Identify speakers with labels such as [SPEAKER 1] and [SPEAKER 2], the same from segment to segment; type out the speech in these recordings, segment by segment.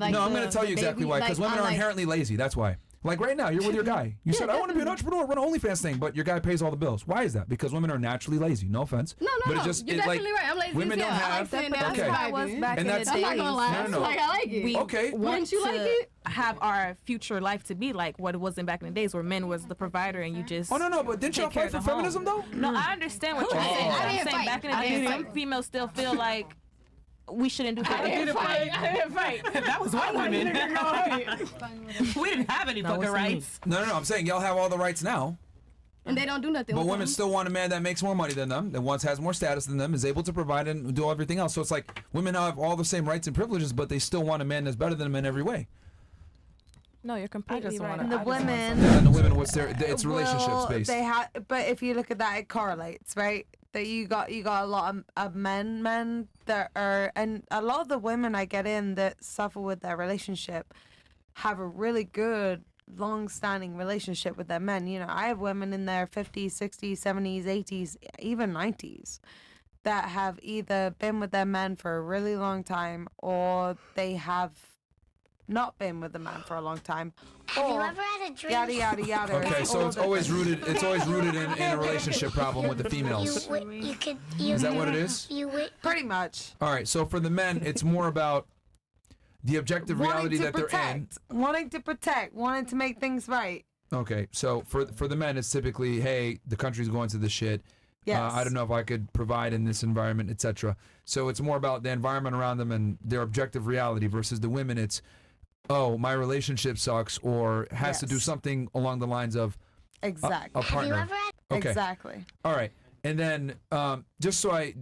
[SPEAKER 1] Like
[SPEAKER 2] no, I'm going to tell you exactly why. Because women are inherently lazy. That's why. Like right now, you're with your guy. You said, I want to be an entrepreneur, run an OnlyFans thing, but your guy pays all the bills. Why is that? Because women are naturally lazy. No offense.
[SPEAKER 1] No,
[SPEAKER 2] but it's just,
[SPEAKER 1] you're definitely right. I'm lazy.
[SPEAKER 2] Women don't have.
[SPEAKER 1] Okay.
[SPEAKER 3] That's how it was back in the days.
[SPEAKER 1] I'm not gonna lie.
[SPEAKER 2] No.
[SPEAKER 1] Like, I like it.
[SPEAKER 2] Okay.
[SPEAKER 1] Wouldn't you like it?
[SPEAKER 3] Have our future life to be like what it was in back in the days where men was the provider and you just.
[SPEAKER 2] Oh, no, but didn't y'all fight for feminism, though?
[SPEAKER 3] No, I understand what you're saying. I'm saying back in the days, some females still feel like we shouldn't do that.
[SPEAKER 1] I didn't fight.
[SPEAKER 4] That was white women. We didn't have any fucking rights.
[SPEAKER 2] No, I'm saying y'all have all the rights now.
[SPEAKER 1] And they don't do nothing.
[SPEAKER 2] But women still want a man that makes more money than them, that once has more status than them, is able to provide and do everything else. So it's like women have all the same rights and privileges, but they still want a man that's better than them in every way.
[SPEAKER 3] No, you're completely right.
[SPEAKER 5] And the women.
[SPEAKER 2] And the women, it's relationships based.
[SPEAKER 5] They but if you look at that, it correlates, right? That you got a lot of men that are, and a lot of the women I get in that suffer with their relationship have a really good long-standing relationship with their men. You know, I have women in their 50s, 60s, 70s, 80s, even 90s that have either been with their men for a really long time or they have not been with the man for a long time.
[SPEAKER 6] Have you ever had a dream?
[SPEAKER 5] Yada yada yada.
[SPEAKER 2] Okay, so it's always rooted in a relationship problem with the females. Is that what it is?
[SPEAKER 5] Pretty much.
[SPEAKER 2] All right, so for the men, it's more about the objective reality that they're in.
[SPEAKER 5] Wanting to protect, wanting to make things right.
[SPEAKER 2] Okay, so for the men, it's typically, hey, the country's going to this shit.
[SPEAKER 5] Yes.
[SPEAKER 2] I don't know if I could provide in this environment, etc. So it's more about the environment around them and their objective reality versus the women. It's, oh, my relationship sucks, or has to do something along the lines of
[SPEAKER 5] exactly
[SPEAKER 2] a partner. Okay.
[SPEAKER 5] Exactly.
[SPEAKER 2] All right, and then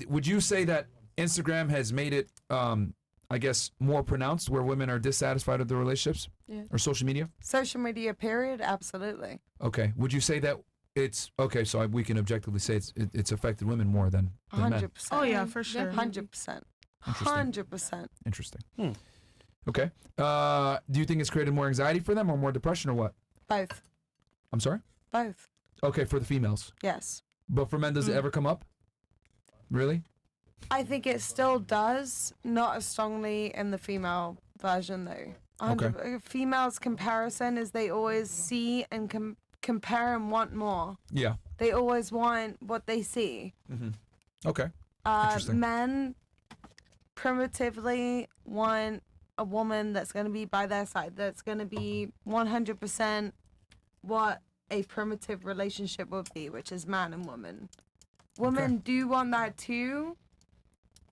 [SPEAKER 2] would you say that Instagram has made it, I guess, more pronounced where women are dissatisfied with their relationships?
[SPEAKER 1] Yeah.
[SPEAKER 2] Or social media?
[SPEAKER 5] Social media, period, absolutely.
[SPEAKER 2] Okay. Would you say that it's okay? So we can objectively say it's affected women more than men.
[SPEAKER 5] 100%.
[SPEAKER 3] Oh yeah, for sure.
[SPEAKER 5] 100%. 100%.
[SPEAKER 2] Interesting. Okay. Do you think it's created more anxiety for them or more depression or what?
[SPEAKER 5] Both.
[SPEAKER 2] I'm sorry?
[SPEAKER 5] Both.
[SPEAKER 2] Okay, for the females.
[SPEAKER 5] Yes.
[SPEAKER 2] But for men, does it ever come up? Really?
[SPEAKER 5] I think it still does, not as strongly in the female version though.
[SPEAKER 2] Okay.
[SPEAKER 5] Females' comparison is they always see and compare and want more.
[SPEAKER 2] Yeah.
[SPEAKER 5] They always want what they see.
[SPEAKER 2] Mm-hmm. Okay. Interesting.
[SPEAKER 5] Men primitively want a woman that's going to be by their side, that's going to be 100% what a primitive relationship would be, which is man and woman. Women do want that too,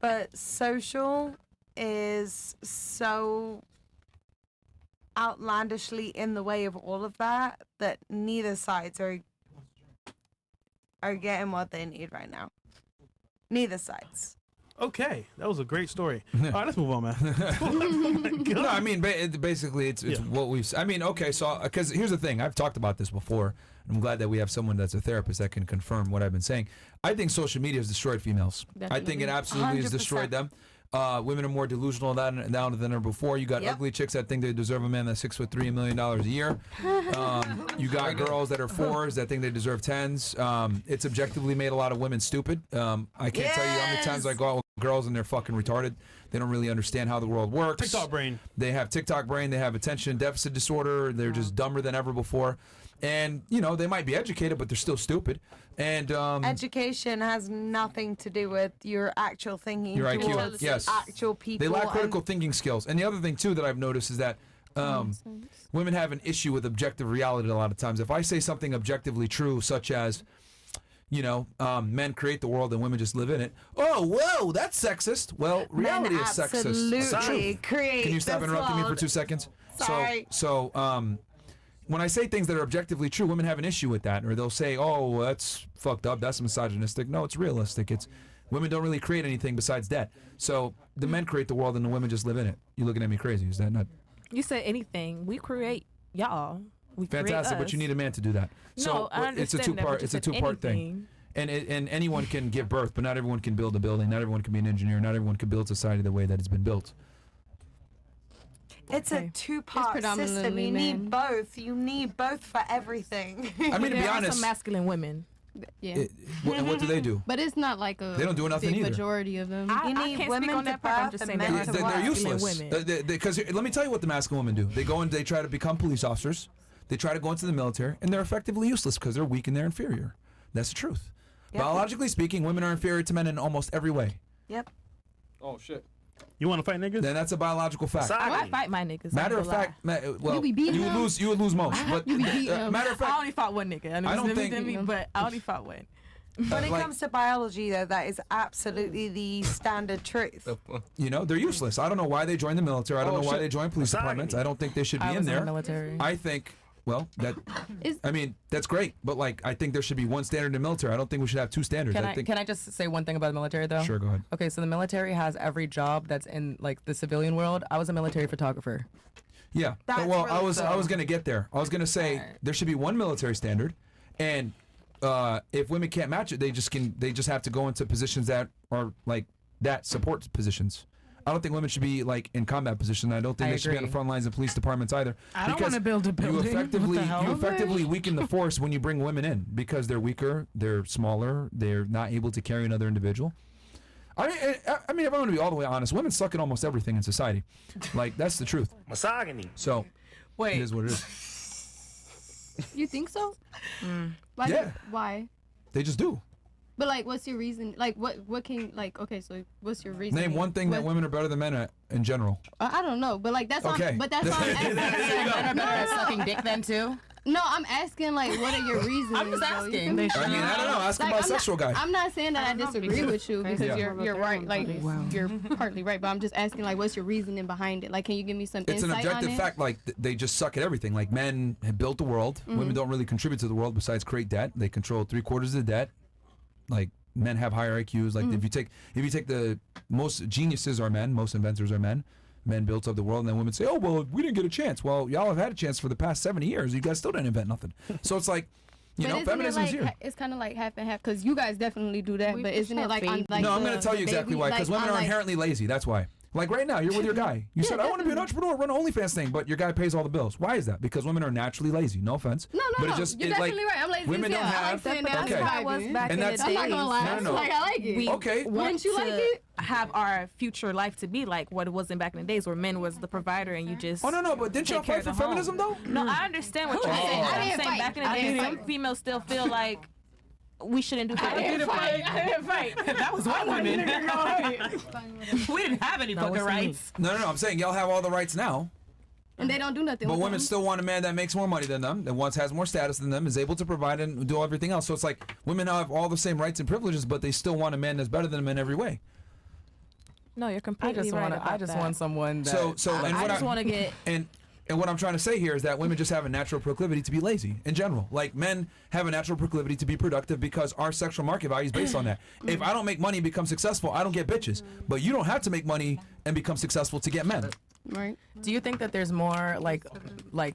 [SPEAKER 5] but social is so outlandishly in the way of all of that neither sides are getting what they need right now. Neither sides.
[SPEAKER 7] Okay, that was a great story. All right, let's move on, man.
[SPEAKER 2] No, I mean, basically, it's what we've. I mean, okay, so because here's the thing, I've talked about this before. And I'm glad that we have someone that's a therapist that can confirm what I've been saying. I think social media has destroyed females. Definitely. I think it absolutely
[SPEAKER 5] 100%.
[SPEAKER 2] has destroyed them. Women are more delusional now than ever before. You got ugly chicks that think they deserve a man that's 6'3", $1 million a year. You got girls that are 4s that think they deserve 10s. It's objectively made a lot of women stupid. I can't tell you how many times I go out with girls and they're fucking retarded. They don't really understand how the world works.
[SPEAKER 7] TikTok brain.
[SPEAKER 2] They have TikTok brain. They have attention deficit disorder. They're just dumber than ever before. And, you know, they might be educated, but they're still stupid. And
[SPEAKER 5] education has nothing to do with your actual thinking.
[SPEAKER 2] Your IQ, yes.
[SPEAKER 5] Actual people.
[SPEAKER 2] They lack critical thinking skills. And the other thing, too, that I've noticed is that women have an issue with objective reality a lot of times. If I say something objectively true, such as, you know, men create the world and women just live in it. Oh, whoa, that's sexist. Well, reality is sexist.
[SPEAKER 5] Absolutely create.
[SPEAKER 2] Can you stop interrupting me for 2 seconds?
[SPEAKER 5] Sorry.
[SPEAKER 2] So, when I say things that are objectively true, women have an issue with that, or they'll say, "Oh, that's fucked up. That's misogynistic." No, it's realistic. It's women don't really create anything besides debt. So the men create the world, and the women just live in it. You're looking at me crazy. Is that not?
[SPEAKER 3] You said anything. We create y'all. We
[SPEAKER 2] fantastic,
[SPEAKER 3] create us.
[SPEAKER 2] but you need a man to do that. So
[SPEAKER 3] no, I understand
[SPEAKER 2] it's a two-part. It's a two-part
[SPEAKER 3] anything.
[SPEAKER 2] thing. And anyone can give birth, but not everyone can build a building. Not everyone can be an engineer. Not everyone can build society the way that it's been built.
[SPEAKER 5] It's a two-part system. You need both. You need both for everything.
[SPEAKER 2] I mean, to be honest,
[SPEAKER 3] some masculine women.
[SPEAKER 1] Yeah.
[SPEAKER 2] And what do they do?
[SPEAKER 1] But it's not like a
[SPEAKER 2] They don't do nothing
[SPEAKER 1] big
[SPEAKER 2] either.
[SPEAKER 1] majority of them.
[SPEAKER 3] I
[SPEAKER 5] You
[SPEAKER 3] can't
[SPEAKER 5] need
[SPEAKER 3] speak
[SPEAKER 5] women
[SPEAKER 3] on
[SPEAKER 5] to
[SPEAKER 3] that part. I'm
[SPEAKER 5] birth
[SPEAKER 3] just
[SPEAKER 5] and
[SPEAKER 3] saying
[SPEAKER 5] men
[SPEAKER 3] there
[SPEAKER 5] to
[SPEAKER 3] are
[SPEAKER 2] They're
[SPEAKER 5] work.
[SPEAKER 2] useless.
[SPEAKER 3] women.
[SPEAKER 2] Because let me tell you what the masculine women do. They go and they try to become police officers. They try to go into the military, and they're effectively useless because they're weak and they're inferior. That's the truth.
[SPEAKER 5] Yep.
[SPEAKER 2] Biologically speaking, women are inferior to men in almost every way.
[SPEAKER 5] Yep.
[SPEAKER 6] Oh shit.
[SPEAKER 7] You want to fight niggas?
[SPEAKER 2] Then that's a biological fact.
[SPEAKER 3] I fight my niggas.
[SPEAKER 2] Matter of fact, well,
[SPEAKER 1] You be beating
[SPEAKER 2] you would
[SPEAKER 1] them?
[SPEAKER 2] lose. You would lose most. But
[SPEAKER 1] You be beating them.
[SPEAKER 2] matter of
[SPEAKER 3] I
[SPEAKER 2] fact,
[SPEAKER 3] only fought one nigga. I
[SPEAKER 2] don't think-
[SPEAKER 3] me, but I only fought one.
[SPEAKER 5] When it
[SPEAKER 2] like-
[SPEAKER 5] comes to biology, though, that is absolutely the standard truth.
[SPEAKER 2] you know, they're useless. I don't know why they joined the military. I don't
[SPEAKER 6] Oh,
[SPEAKER 2] know why
[SPEAKER 6] shit.
[SPEAKER 2] they joined police departments. I don't think they should be
[SPEAKER 3] I
[SPEAKER 2] in
[SPEAKER 3] was in
[SPEAKER 2] there.
[SPEAKER 3] the military.
[SPEAKER 2] I think. Well, I mean, that's great, but like, I think there should be one standard in the military. I don't think we should have two standards. I think.
[SPEAKER 4] Can I just say one thing about the military though?
[SPEAKER 2] Sure, go ahead.
[SPEAKER 4] Okay, so the military has every job that's in like the civilian world. I was a military photographer.
[SPEAKER 2] Yeah.
[SPEAKER 5] That's
[SPEAKER 2] Well, I
[SPEAKER 5] really
[SPEAKER 2] was
[SPEAKER 5] cool.
[SPEAKER 2] gonna get there. I was gonna say there should be one military standard, and if women can't match it, they just have to go into positions that are like that support positions. I don't think women should be like in combat position. I don't think
[SPEAKER 4] I
[SPEAKER 2] they should be on the
[SPEAKER 4] agree.
[SPEAKER 2] front lines of police departments either.
[SPEAKER 3] I don't
[SPEAKER 2] Because
[SPEAKER 3] wanna build a building.
[SPEAKER 2] You effectively,
[SPEAKER 3] What the hell?
[SPEAKER 2] you effectively weaken the force when you bring women in because they're weaker, they're smaller, they're not able to carry another individual. I mean, if I'm going to be all the way honest, women suck at almost everything in society. Like, that's the truth.
[SPEAKER 6] Misogyny.
[SPEAKER 2] So, it
[SPEAKER 4] Wait,
[SPEAKER 2] is what it is.
[SPEAKER 1] You think so? Why?
[SPEAKER 2] Yeah.
[SPEAKER 1] Why?
[SPEAKER 2] They just do.
[SPEAKER 1] But like, what's your reason? Like, what can like? Okay, so what's your reason?
[SPEAKER 2] Name one thing that women are better than men at in general.
[SPEAKER 1] I don't know, but like that's
[SPEAKER 2] Okay.
[SPEAKER 1] but that's all I'm
[SPEAKER 4] men are
[SPEAKER 1] asking.
[SPEAKER 4] better at sucking dick then too.
[SPEAKER 1] No, I'm asking like, what are your reasons?
[SPEAKER 4] I'm just
[SPEAKER 1] though? You
[SPEAKER 4] asking.
[SPEAKER 1] feel me?
[SPEAKER 2] I mean, I don't know. Ask a
[SPEAKER 1] Like,
[SPEAKER 2] bisexual guy.
[SPEAKER 1] I'm not saying that I disagree with you because
[SPEAKER 2] Yeah.
[SPEAKER 1] you're right. Like you're partly right, but I'm just asking like, what's your reasoning behind it? Like, can you give me some
[SPEAKER 2] It's an
[SPEAKER 1] insight on
[SPEAKER 2] objective
[SPEAKER 1] it?
[SPEAKER 2] fact. Like they just suck at everything. Like men have built the world. Women don't really contribute to the world besides create debt. They control 3/4 of the debt. Like men have higher IQs. Like if you take the most geniuses are men, most inventors are men. Men built up the world, and then women say, "Oh well, we didn't get a chance." Well, y'all have had a chance for the past 70 years. You guys still didn't invent nothing. So it's like, you know,
[SPEAKER 1] isn't
[SPEAKER 2] feminism
[SPEAKER 1] it
[SPEAKER 2] is
[SPEAKER 1] like,
[SPEAKER 2] here.
[SPEAKER 1] it's kind of like half and half because you guys definitely do that, but isn't it like on like
[SPEAKER 2] No, I'm going
[SPEAKER 1] the
[SPEAKER 2] to tell you exactly
[SPEAKER 1] baby-
[SPEAKER 2] why. Because
[SPEAKER 1] like,
[SPEAKER 2] women
[SPEAKER 1] on,
[SPEAKER 2] are
[SPEAKER 1] like-
[SPEAKER 2] inherently lazy. That's why. Like right now, you're with your guy. You said, I want to be an entrepreneur, run an OnlyFans thing, but your guy pays all the bills. Why is that? Because women are naturally lazy. No offense.
[SPEAKER 1] No,
[SPEAKER 2] but
[SPEAKER 1] no,
[SPEAKER 2] it just,
[SPEAKER 1] you're
[SPEAKER 2] it, like,
[SPEAKER 1] definitely right. I'm lazy
[SPEAKER 2] women
[SPEAKER 1] as
[SPEAKER 2] don't
[SPEAKER 1] hell. I like
[SPEAKER 2] have.
[SPEAKER 1] saying
[SPEAKER 5] But
[SPEAKER 1] that.
[SPEAKER 5] that's
[SPEAKER 2] Okay.
[SPEAKER 5] how it was back
[SPEAKER 2] And
[SPEAKER 5] in the
[SPEAKER 2] that's-
[SPEAKER 1] I'm not
[SPEAKER 5] days.
[SPEAKER 1] gonna lie.
[SPEAKER 2] No.
[SPEAKER 1] Like I like it.
[SPEAKER 3] We
[SPEAKER 2] Okay.
[SPEAKER 1] Wouldn't you like it?
[SPEAKER 3] Have our future life to be like what it was in back in the days where men was the provider and you just
[SPEAKER 2] Oh no, but didn't y'all
[SPEAKER 3] take care
[SPEAKER 2] fight
[SPEAKER 3] of
[SPEAKER 2] for
[SPEAKER 3] the home.
[SPEAKER 2] feminism though?
[SPEAKER 3] No, I understand what you're
[SPEAKER 2] Oh.
[SPEAKER 3] saying.
[SPEAKER 1] I
[SPEAKER 3] I'm
[SPEAKER 1] didn't
[SPEAKER 3] saying
[SPEAKER 1] fight.
[SPEAKER 3] back in the
[SPEAKER 1] I
[SPEAKER 3] day,
[SPEAKER 1] didn't
[SPEAKER 3] some
[SPEAKER 1] fight.
[SPEAKER 3] females still feel like we shouldn't do
[SPEAKER 1] I didn't fight. I didn't fight.
[SPEAKER 4] That was one woman. We didn't have any fucking rights.
[SPEAKER 2] No, I'm saying y'all have all the rights now,
[SPEAKER 1] And they don't do nothing.
[SPEAKER 2] but
[SPEAKER 1] with
[SPEAKER 2] women
[SPEAKER 1] them.
[SPEAKER 2] still want a man that makes more money than them, that once has more status than them, is able to provide and do everything else. So it's like women have all the same rights and privileges, but they still want a man that's better than them in every way.
[SPEAKER 3] No, you're
[SPEAKER 4] I
[SPEAKER 3] completely
[SPEAKER 4] just
[SPEAKER 3] right
[SPEAKER 4] want
[SPEAKER 3] about
[SPEAKER 4] I just
[SPEAKER 3] that.
[SPEAKER 4] want someone that
[SPEAKER 2] So and
[SPEAKER 3] I
[SPEAKER 2] what
[SPEAKER 3] just want to get
[SPEAKER 2] And what I'm trying to say here is that women just have a natural proclivity to be lazy in general. Like men have a natural proclivity to be productive because our sexual market value is based on that. If I don't make money and become successful, I don't get bitches. But you don't have to make money and become successful to get men.
[SPEAKER 1] Right.
[SPEAKER 4] Do you think that there's more like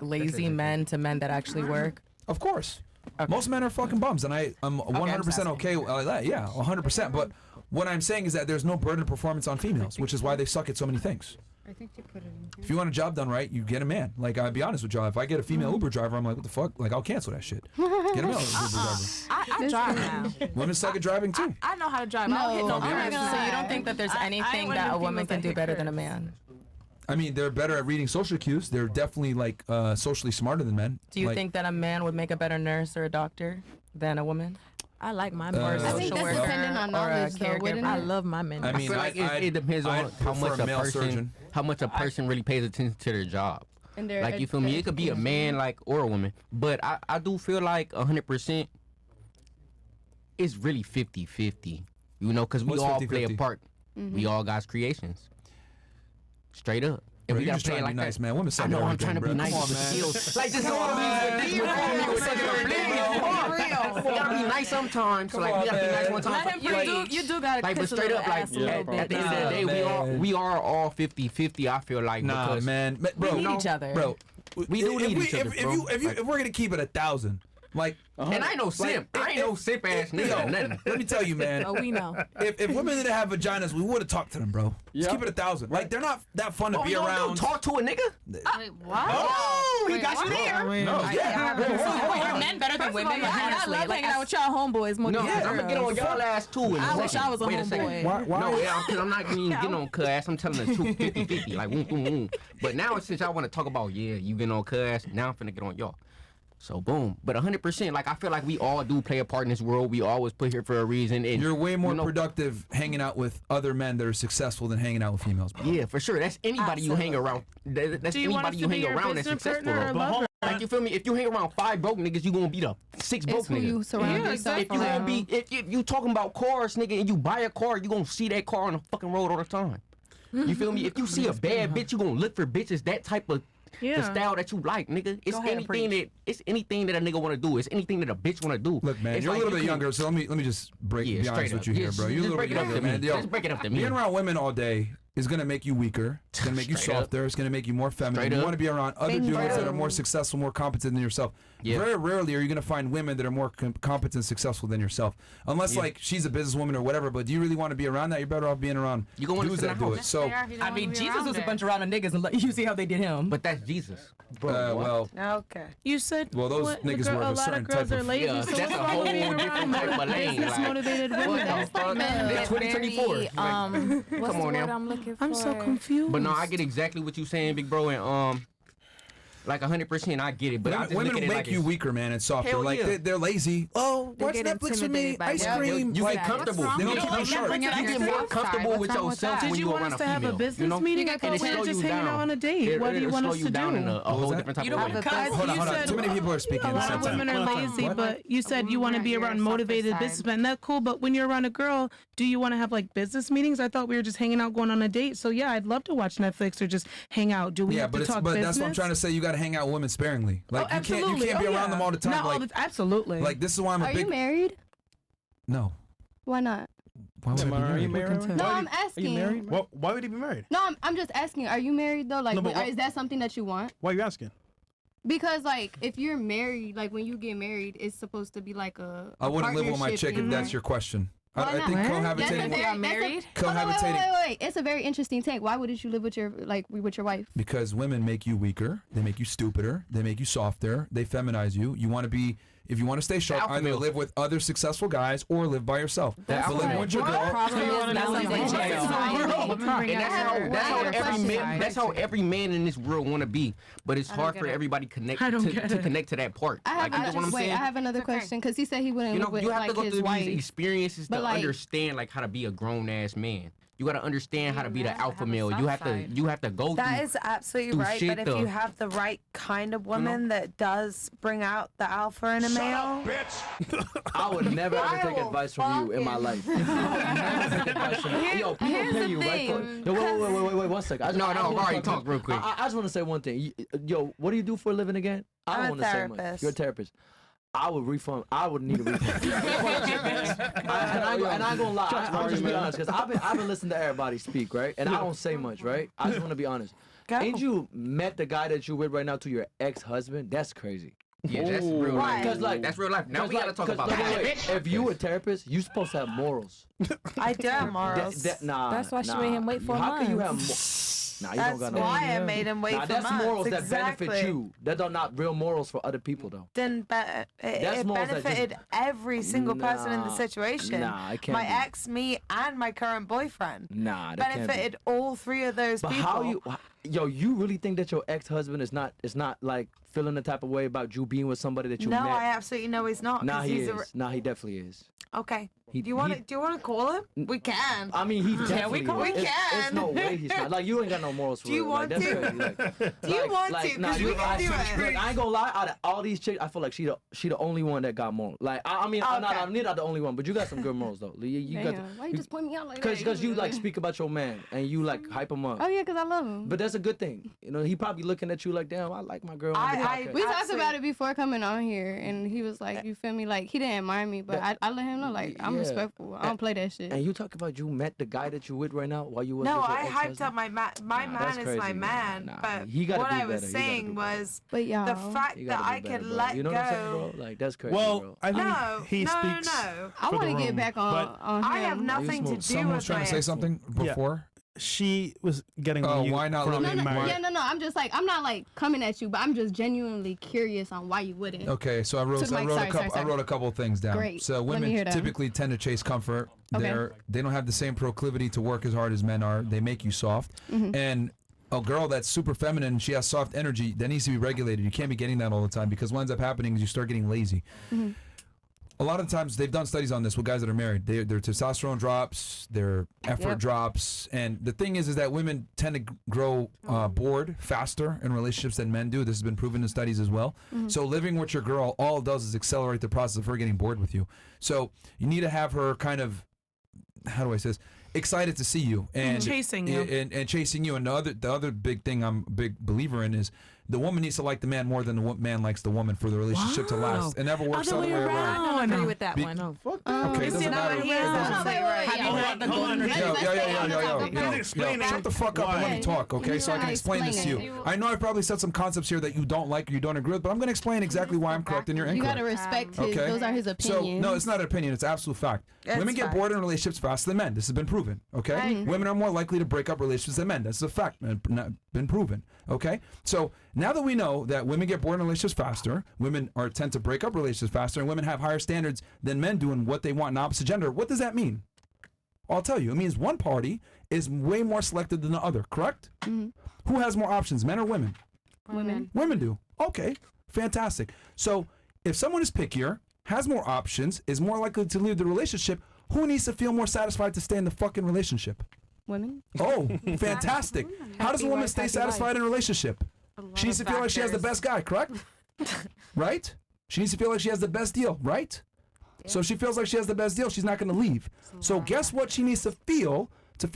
[SPEAKER 4] lazy men to men that actually work?
[SPEAKER 2] Of course. Most men are fucking bums, and I'm 100% okay with that. Yeah, 100%. But what I'm saying is that there's no burden of performance on females, which is why they suck at so many things.
[SPEAKER 8] I think you put it in here.
[SPEAKER 2] If you want a job done right, you get a man. Like, I'll be honest with y'all. If I get a female Uber driver, I'm like, what the fuck? Like, I'll cancel that shit. Get a male Uber driver.
[SPEAKER 3] I drive now.
[SPEAKER 2] Women suck at driving, too.
[SPEAKER 3] I know how to drive. I don't hit no
[SPEAKER 1] I'm not
[SPEAKER 3] cars.
[SPEAKER 1] gonna
[SPEAKER 4] So you
[SPEAKER 1] lie.
[SPEAKER 4] don't think that there's
[SPEAKER 3] I
[SPEAKER 4] anything
[SPEAKER 3] ain't
[SPEAKER 4] that
[SPEAKER 3] one
[SPEAKER 4] a
[SPEAKER 3] of the
[SPEAKER 4] woman
[SPEAKER 3] females
[SPEAKER 4] can
[SPEAKER 3] that
[SPEAKER 4] do
[SPEAKER 3] hit
[SPEAKER 4] better than a
[SPEAKER 3] curves.
[SPEAKER 4] man?
[SPEAKER 2] I mean, they're better at reading social cues. They're definitely, like, socially smarter than men.
[SPEAKER 4] Do you
[SPEAKER 2] Like,
[SPEAKER 4] think that a man would make a better nurse or a doctor than a woman?
[SPEAKER 3] I like my
[SPEAKER 2] Uh,
[SPEAKER 3] men.
[SPEAKER 2] I
[SPEAKER 1] I think
[SPEAKER 4] social
[SPEAKER 1] that's
[SPEAKER 4] worker
[SPEAKER 1] dependent on
[SPEAKER 4] or a
[SPEAKER 1] knowledge, though, wouldn't
[SPEAKER 3] I
[SPEAKER 1] it?
[SPEAKER 3] love my men.
[SPEAKER 2] I mean,
[SPEAKER 9] feel like it depends on
[SPEAKER 2] I'd
[SPEAKER 9] how much
[SPEAKER 2] prefer
[SPEAKER 9] a
[SPEAKER 2] male
[SPEAKER 9] person
[SPEAKER 2] surgeon.
[SPEAKER 9] how much a person really pays attention to their job.
[SPEAKER 1] And they're
[SPEAKER 9] Like, you feel me? It could be a man, like, or a woman, but I do feel like 100% it's really 50-50, you know, because we
[SPEAKER 2] What's
[SPEAKER 9] all play
[SPEAKER 2] 50-50?
[SPEAKER 9] a part. We all God's creations, straight up. And
[SPEAKER 2] Bro,
[SPEAKER 9] we
[SPEAKER 2] you're
[SPEAKER 9] gotta
[SPEAKER 2] just
[SPEAKER 9] play
[SPEAKER 2] trying
[SPEAKER 9] it
[SPEAKER 2] to be
[SPEAKER 9] like
[SPEAKER 2] nice,
[SPEAKER 9] that.
[SPEAKER 2] man. Women
[SPEAKER 9] I
[SPEAKER 2] suck
[SPEAKER 9] know
[SPEAKER 2] at
[SPEAKER 9] I'm
[SPEAKER 2] everything,
[SPEAKER 9] trying to
[SPEAKER 2] bro.
[SPEAKER 9] be nice,
[SPEAKER 2] Come on,
[SPEAKER 9] but
[SPEAKER 2] man.
[SPEAKER 9] still, like, this is what it is. You gotta be nice sometimes. So, like, we gotta be nice one time.
[SPEAKER 3] Let him you do gotta
[SPEAKER 9] Like, but
[SPEAKER 3] kiss a
[SPEAKER 9] straight
[SPEAKER 3] little
[SPEAKER 9] up, like,
[SPEAKER 3] ass a little bit.
[SPEAKER 9] at the end of the day,
[SPEAKER 2] man.
[SPEAKER 9] we are all 50-50. I feel like,
[SPEAKER 2] Nah,
[SPEAKER 9] because
[SPEAKER 2] man. Bro,
[SPEAKER 3] need each other.
[SPEAKER 2] Bro,
[SPEAKER 9] We do need each other, bro.
[SPEAKER 2] If we're gonna keep it 1,000, Like,
[SPEAKER 9] And I ain't no simp. I ain't no simp ass nigga. Nothing.
[SPEAKER 2] let me tell you, man.
[SPEAKER 3] Oh, we know.
[SPEAKER 2] If women didn't have vaginas, we would have talked to them, bro. Let's keep it 1,000. Like, they're not that fun to be around.
[SPEAKER 9] Talk to a nigga.
[SPEAKER 1] Wait, what?
[SPEAKER 4] Oh, he got you there.
[SPEAKER 3] Are
[SPEAKER 4] men better than women?
[SPEAKER 3] I love hanging out with y'all homeboys more
[SPEAKER 9] No,
[SPEAKER 3] than
[SPEAKER 9] I'm gonna get on y'all ass too. In a
[SPEAKER 3] I wish
[SPEAKER 9] second.
[SPEAKER 3] I was a
[SPEAKER 9] Wait second.
[SPEAKER 3] homeboy.
[SPEAKER 9] No, because I'm not even getting on cuz ass. I'm telling the truth, 50-50. Like, But now since y'all want to talk about, you getting on cuz ass, now I'm finna get on y'all. So boom, but 100%. Like I feel like we all do play a part in this world. We always put here for a reason. And
[SPEAKER 2] you're way more productive hanging out with other men that are successful than hanging out with females, bro.
[SPEAKER 9] Yeah, for sure. That's anybody you hang around. That's anybody you hang around that's successful. Bro. Like you feel me? If you hang around 5 broke niggas, you gonna be the 6 broke niggas.
[SPEAKER 1] You surround yourself
[SPEAKER 9] if you gonna be, if you talking about cars, nigga, and you buy a car, you gonna see that car on the fucking road all the time. You feel me? If you see a bad bitch, you gonna look for bitches that type of. The style that you like, nigga. It's anything that a nigga wanna do. It's anything that a bitch wanna do.
[SPEAKER 2] Look, man, you're a little bit younger, so let me just be honest with you here, bro. You're a little bit younger, man.
[SPEAKER 9] Let's break it up to me.
[SPEAKER 2] Being around women all day is gonna make you weaker. It's gonna make you softer. It's gonna make you more feminine. You want to be around other dudes that are more successful, more competent than yourself. Very rarely are you gonna find women that are more competent and successful than yourself, unless like she's a businesswoman or whatever. But do you really want to be around that? You're better off being around dudes that do it. So
[SPEAKER 4] I mean, Jesus was a bunch of random niggas, and you see how they did him.
[SPEAKER 9] But that's Jesus.
[SPEAKER 2] Well,
[SPEAKER 5] okay.
[SPEAKER 6] You said
[SPEAKER 2] those niggas were of a certain type of.
[SPEAKER 6] Lazy, so
[SPEAKER 9] that's a whole different type of lane.
[SPEAKER 6] Business motivated women.
[SPEAKER 9] That's like 2024.
[SPEAKER 3] What's
[SPEAKER 9] Come
[SPEAKER 3] the
[SPEAKER 9] on
[SPEAKER 3] word
[SPEAKER 9] now.
[SPEAKER 3] I'm looking for?
[SPEAKER 6] I'm so confused.
[SPEAKER 9] But no, I get exactly what you're saying, big bro, and like 100%, I get it. But I just
[SPEAKER 2] women
[SPEAKER 9] look at it
[SPEAKER 2] make
[SPEAKER 9] like
[SPEAKER 2] you weaker, man, and softer.
[SPEAKER 9] Hell
[SPEAKER 2] Like
[SPEAKER 9] yeah.
[SPEAKER 2] they're lazy. Oh, watch
[SPEAKER 3] get
[SPEAKER 2] Netflix with me,
[SPEAKER 3] intimidated by
[SPEAKER 2] ice
[SPEAKER 3] women.
[SPEAKER 2] cream.
[SPEAKER 9] You
[SPEAKER 2] Like,
[SPEAKER 9] get comfortable.
[SPEAKER 2] They don't
[SPEAKER 9] You
[SPEAKER 2] keep you sharp.
[SPEAKER 9] get more comfortable with yourself
[SPEAKER 6] Did
[SPEAKER 9] when
[SPEAKER 6] you
[SPEAKER 9] you
[SPEAKER 6] want
[SPEAKER 9] around
[SPEAKER 6] us
[SPEAKER 9] a
[SPEAKER 6] to have a
[SPEAKER 9] female.
[SPEAKER 6] business
[SPEAKER 9] You know?
[SPEAKER 6] meeting? I
[SPEAKER 9] And
[SPEAKER 6] thought
[SPEAKER 9] it
[SPEAKER 6] we were
[SPEAKER 9] slow
[SPEAKER 6] just
[SPEAKER 9] you
[SPEAKER 6] hanging
[SPEAKER 9] down.
[SPEAKER 6] out on a date. What do you want us to
[SPEAKER 9] down in
[SPEAKER 6] do?
[SPEAKER 9] a whole
[SPEAKER 2] that?
[SPEAKER 9] different type
[SPEAKER 4] You
[SPEAKER 9] of
[SPEAKER 4] don't
[SPEAKER 9] way.
[SPEAKER 4] want to cuss.
[SPEAKER 2] Hold on.
[SPEAKER 6] said-
[SPEAKER 2] Too many people are speaking.
[SPEAKER 6] A lot of women are lazy, but you said you want to be around motivated businessmen. That's cool, but when you're around a girl, do you want to have like business meetings? I thought we were just hanging out, going on a date. So yeah, I'd love to watch Netflix or just hang out. Do we have to talk business?
[SPEAKER 2] That's what I'm trying to say. You got to hang out with women sparingly. Like you can't be around them all the time.
[SPEAKER 6] Not all
[SPEAKER 2] Like,
[SPEAKER 6] the absolutely.
[SPEAKER 2] like this is why I'm a
[SPEAKER 1] Are
[SPEAKER 2] big.
[SPEAKER 1] you married?
[SPEAKER 2] No.
[SPEAKER 1] Why not?
[SPEAKER 2] Why would I be
[SPEAKER 7] Are you
[SPEAKER 2] married?
[SPEAKER 7] married?
[SPEAKER 1] No, I'm
[SPEAKER 7] Are
[SPEAKER 1] asking.
[SPEAKER 7] you married? Well, why would he be married?
[SPEAKER 1] No, I'm just asking. Are you married though? Like,
[SPEAKER 7] No, but
[SPEAKER 1] is that something that you want?
[SPEAKER 7] Why are you asking?
[SPEAKER 1] Because like, if you're married, like when you get married, it's supposed to be like a.
[SPEAKER 2] I wouldn't live with my
[SPEAKER 1] partnership
[SPEAKER 2] chick if
[SPEAKER 1] and-
[SPEAKER 2] that's your question.
[SPEAKER 1] Why
[SPEAKER 2] I
[SPEAKER 1] not?
[SPEAKER 2] think
[SPEAKER 1] What?
[SPEAKER 2] cohabitating.
[SPEAKER 1] Wait. It's a very interesting take. Why wouldn't you live with your with your wife?
[SPEAKER 2] Because women make you weaker, they make you stupider, they make you softer, they feminize you. You want to be, if you want to stay sharp,
[SPEAKER 9] Alpha
[SPEAKER 2] either
[SPEAKER 9] male.
[SPEAKER 2] live with other successful guys or live by yourself.
[SPEAKER 9] That's
[SPEAKER 2] But living
[SPEAKER 9] right.
[SPEAKER 2] with your girl,
[SPEAKER 9] That's how every man in this world want to be, but it's hard for everybody to connect to that part.
[SPEAKER 1] I
[SPEAKER 9] Like, you know what I'm
[SPEAKER 1] I
[SPEAKER 9] saying?
[SPEAKER 1] have another question because he said he wouldn't
[SPEAKER 9] You
[SPEAKER 1] live
[SPEAKER 9] know,
[SPEAKER 1] with
[SPEAKER 9] you have to
[SPEAKER 1] like
[SPEAKER 9] go
[SPEAKER 1] his
[SPEAKER 9] through
[SPEAKER 1] wife.
[SPEAKER 9] these experiences to
[SPEAKER 1] But, like-
[SPEAKER 9] understand like how to be a grown ass man. You got to understand how to be the alpha male. You have to go
[SPEAKER 5] That
[SPEAKER 9] through.
[SPEAKER 5] is absolutely
[SPEAKER 9] do
[SPEAKER 5] right.
[SPEAKER 9] shit
[SPEAKER 5] But if
[SPEAKER 9] though.
[SPEAKER 5] you have the right kind of woman that does bring out the alpha in a male,
[SPEAKER 8] I would never ever take advice from you in my life. I would never take advice from you. Yo, people
[SPEAKER 5] here's
[SPEAKER 8] pay
[SPEAKER 5] the
[SPEAKER 8] you right for
[SPEAKER 5] thing,
[SPEAKER 8] Yo, wait, 1 second.
[SPEAKER 9] No,
[SPEAKER 8] wanna
[SPEAKER 9] Mari,
[SPEAKER 8] talk
[SPEAKER 9] talk real quick.
[SPEAKER 8] I just want to say one thing. Yo, what do you do for a living again? I
[SPEAKER 5] I'm
[SPEAKER 8] don't
[SPEAKER 5] a
[SPEAKER 8] want to say much.
[SPEAKER 5] therapist.
[SPEAKER 8] You're a therapist. I would need a refund. and I ain't gonna lie. I'm just be honest, because I've been listening to everybody speak, right? And I don't say much, right? I just want to be honest. Ain't you met the guy that you with right now to your ex-husband? That's crazy.
[SPEAKER 9] Yeah, that's real life.
[SPEAKER 8] Because like
[SPEAKER 9] That's real life. Now we gotta talk about
[SPEAKER 8] wait,
[SPEAKER 9] that.
[SPEAKER 8] if you a therapist, you supposed to have morals.
[SPEAKER 5] I do have morals.
[SPEAKER 3] That's why she made him wait for
[SPEAKER 8] How can you have
[SPEAKER 3] months.
[SPEAKER 8] Nah, you
[SPEAKER 5] That's
[SPEAKER 8] don't got no.
[SPEAKER 5] why I made him wait
[SPEAKER 8] Nah,
[SPEAKER 5] for
[SPEAKER 8] that's
[SPEAKER 5] months.
[SPEAKER 8] morals that
[SPEAKER 5] Exactly.
[SPEAKER 8] benefit you. That are not real morals for other people, though.
[SPEAKER 5] Then it
[SPEAKER 8] morals that just-
[SPEAKER 5] benefited every single person in the
[SPEAKER 8] Nah,
[SPEAKER 5] situation.
[SPEAKER 8] nah, it can't
[SPEAKER 5] My
[SPEAKER 8] be.
[SPEAKER 5] ex, me, and my current boyfriend.
[SPEAKER 8] Nah, that can't be.
[SPEAKER 5] Benefited all 3 of those
[SPEAKER 8] But
[SPEAKER 5] people.
[SPEAKER 8] how you really think that your ex-husband is not like feeling the type of way about you being with somebody that you
[SPEAKER 5] No,
[SPEAKER 8] met?
[SPEAKER 5] I absolutely know he's not.
[SPEAKER 8] Nah,
[SPEAKER 5] 'cause
[SPEAKER 8] he
[SPEAKER 5] he's
[SPEAKER 8] is. Nah, he definitely is.
[SPEAKER 5] Okay.
[SPEAKER 8] He-
[SPEAKER 5] do you want
[SPEAKER 8] he-
[SPEAKER 5] to call him? We can.
[SPEAKER 8] I mean, he definitely
[SPEAKER 5] call
[SPEAKER 8] is.
[SPEAKER 5] him? We
[SPEAKER 8] It's
[SPEAKER 5] can.
[SPEAKER 8] no way he's not. Like, you ain't got no morals for
[SPEAKER 5] Do you
[SPEAKER 8] real.
[SPEAKER 5] want
[SPEAKER 8] like, that's
[SPEAKER 5] to?
[SPEAKER 8] crazy. Like,
[SPEAKER 5] Do you want to?
[SPEAKER 8] Nah,
[SPEAKER 5] 'Cause we can do it.
[SPEAKER 8] Look, I ain't gonna lie. Out of all these chicks, I feel like she the only one that got morals. Like, I mean, I'm not the only one, but you got some good morals though. You got
[SPEAKER 1] Why you just point me out like that?
[SPEAKER 8] because you like speak about your man and you like hype him up.
[SPEAKER 1] Oh yeah, because I love him.
[SPEAKER 8] But that's a good thing. You know, he probably looking at you like, damn, I like my girl.
[SPEAKER 1] We talked about it before coming on here, and he was like, you feel me? Like, he didn't admire me, but I let him know, like, I'm respectful. I don't play that shit.
[SPEAKER 8] And you talk about you met the guy that you with right now while you was
[SPEAKER 5] No,
[SPEAKER 8] with your
[SPEAKER 5] I hyped
[SPEAKER 8] ex-husband?
[SPEAKER 5] up my man is
[SPEAKER 8] crazy,
[SPEAKER 5] my man. But
[SPEAKER 8] he gotta
[SPEAKER 5] what
[SPEAKER 8] do
[SPEAKER 5] I was
[SPEAKER 8] better. He gotta
[SPEAKER 5] saying
[SPEAKER 8] do
[SPEAKER 5] was
[SPEAKER 1] But y'all,
[SPEAKER 5] the fact
[SPEAKER 8] You
[SPEAKER 5] that
[SPEAKER 8] gotta
[SPEAKER 5] I
[SPEAKER 8] do better,
[SPEAKER 5] could
[SPEAKER 8] bro.
[SPEAKER 5] let
[SPEAKER 8] You know what I'm saying,
[SPEAKER 5] go.
[SPEAKER 8] bro? Like, that's crazy,
[SPEAKER 7] Well,
[SPEAKER 8] bro.
[SPEAKER 7] I think
[SPEAKER 5] No,
[SPEAKER 7] he
[SPEAKER 5] no,
[SPEAKER 7] speaks.
[SPEAKER 5] no.
[SPEAKER 1] I want to get back on him.
[SPEAKER 5] I have nothing to do
[SPEAKER 2] Someone was
[SPEAKER 5] with
[SPEAKER 2] trying to say
[SPEAKER 5] it.
[SPEAKER 2] something before.
[SPEAKER 7] She was getting
[SPEAKER 2] Oh,
[SPEAKER 7] you
[SPEAKER 2] why not
[SPEAKER 7] from
[SPEAKER 2] let me-
[SPEAKER 7] being
[SPEAKER 1] No,
[SPEAKER 7] married.
[SPEAKER 1] yeah, no. I'm just like, I'm not like coming at you, but I'm just genuinely curious on why you wouldn't.
[SPEAKER 2] Okay, so I wrote
[SPEAKER 1] Sorry.
[SPEAKER 2] I wrote a couple of things down.
[SPEAKER 1] Great.
[SPEAKER 2] So
[SPEAKER 1] Let me hear
[SPEAKER 2] women
[SPEAKER 1] them.
[SPEAKER 2] typically tend to chase comfort.
[SPEAKER 1] Okay.
[SPEAKER 2] They don't have the same proclivity to work as hard as men are. They make you soft.
[SPEAKER 1] Mm-hmm.
[SPEAKER 2] And a girl that's super feminine, she has soft energy, that needs to be regulated. You can't be getting that all the time, because what ends up happening is you start getting lazy.
[SPEAKER 1] Mm-hmm.
[SPEAKER 2] A lot of times, they've done studies on this with guys that are married. Their testosterone drops, their effort drops, and the thing is that women tend to grow bored faster in relationships than men do. This has been proven in studies as well. So living with your girl, all it does is accelerate the process of her getting bored with you. So you need to have her kind of, how do I say this, excited to see you and
[SPEAKER 6] Chasing you.
[SPEAKER 2] and chasing you. And the other big thing I'm a big believer in is the woman needs to like the man more than the man likes the woman for the relationship to last. It never works the other way around.
[SPEAKER 3] I don't agree with that
[SPEAKER 2] Be-
[SPEAKER 3] one. No.
[SPEAKER 2] Okay, it doesn't matter. Yo, shut the fuck up and let me talk, okay? So I can explain this to you. I know I probably said some concepts here that you don't like or you don't agree with, but I'm going to explain exactly why I'm correct and you're
[SPEAKER 1] You
[SPEAKER 2] incorrect.
[SPEAKER 1] gotta respect his.
[SPEAKER 2] Okay.
[SPEAKER 1] Those are his opinions.
[SPEAKER 2] So, no, it's not an opinion. It's absolute fact. Women get bored in relationships faster than men. This has been proven, okay? Women are more likely to break up relationships than men. That's a fact. Been proven, okay? So now that we know that women get bored in relationships faster, women tend to break up relationships faster, and women have higher standards than men do in what they want in opposite gender, what does that mean? I'll tell you. It means one party is way more selective than the other, correct? Who has more options, men or women?
[SPEAKER 1] Women.
[SPEAKER 2] Women do. Okay, fantastic. So if someone is pickier, has more options, is more likely to leave the relationship, who needs to feel more satisfied to stay in the fucking relationship?
[SPEAKER 1] Women.
[SPEAKER 2] Oh, fantastic. How does a woman stay satisfied in a relationship? She needs to feel like she has the best guy, correct? Right? She needs to feel like she has the best deal, right? So if she feels like she has the best deal, she's not going to leave. So guess what she needs to feel